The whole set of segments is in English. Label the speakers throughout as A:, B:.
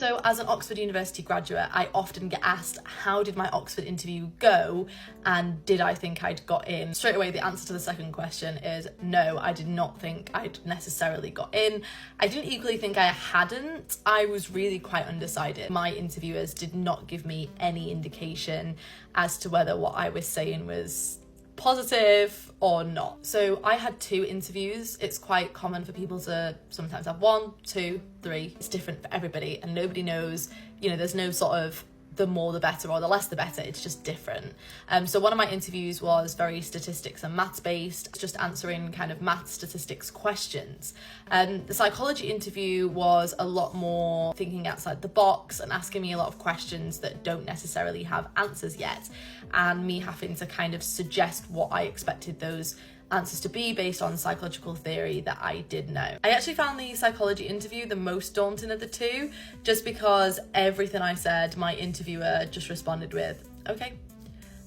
A: So as an Oxford University graduate, I often get asked, how did my Oxford interview go? And did I think I'd got in? Straight away, the answer to the second question is no, I did not think I'd necessarily got in. I didn't equally think I hadn't. I was really quite undecided. My interviewers did not give me any indication as to whether what I was saying was positive or not. So I had 2 interviews. It's quite common for people to sometimes have 1, 2, 3. It's different for everybody and nobody knows, there's no sort of the more the better or the less the better, it's just different. So one of my interviews was very statistics and maths based, just answering kind of maths statistics questions. The psychology interview was a lot more thinking outside the box and asking me a lot of questions that don't necessarily have answers yet, and me having to kind of suggest what I expected those answers to be based on psychological theory that I did know. I actually found the psychology interview the most daunting of the 2, just because everything I said, my interviewer just responded with, okay,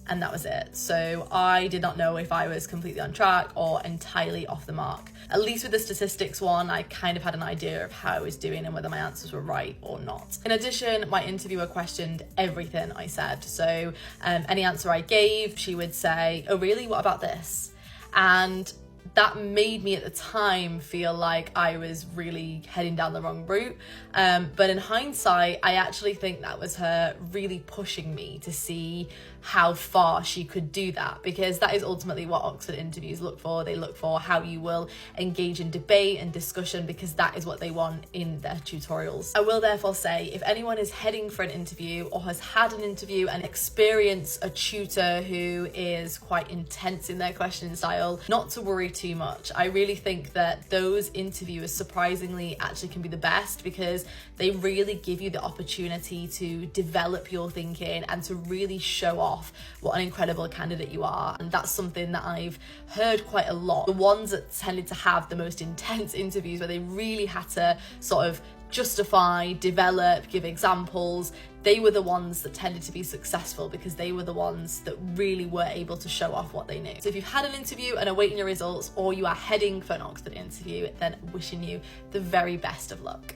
A: and that was it. So I did not know if I was completely on track or entirely off the mark. At least with the statistics one, I kind of had an idea of how I was doing and whether my answers were right or not. In addition, my interviewer questioned everything I said. So any answer I gave, she would say, oh really, what about this? And that made me at the time feel like I was really heading down the wrong route. But in hindsight, I actually think that was her really pushing me to see how far she could do that, because that is ultimately what Oxford interviews look for. They look for how you will engage in debate and discussion, because that is what they want in their tutorials. I will therefore say, if anyone is heading for an interview or has had an interview and experience a tutor who is quite intense in their questioning style, not to worry too much. I really think that those interviewers surprisingly actually can be the best, because they really give you the opportunity to develop your thinking and to really show off what an incredible candidate you are. And that's something that I've heard quite a lot. The ones that tended to have the most intense interviews, where they really had to sort of justify, develop, give examples, they were the ones that tended to be successful, because they were the ones that really were able to show off what they knew. So if you've had an interview and are waiting your results, or you are heading for an Oxford interview, then wishing you the very best of luck.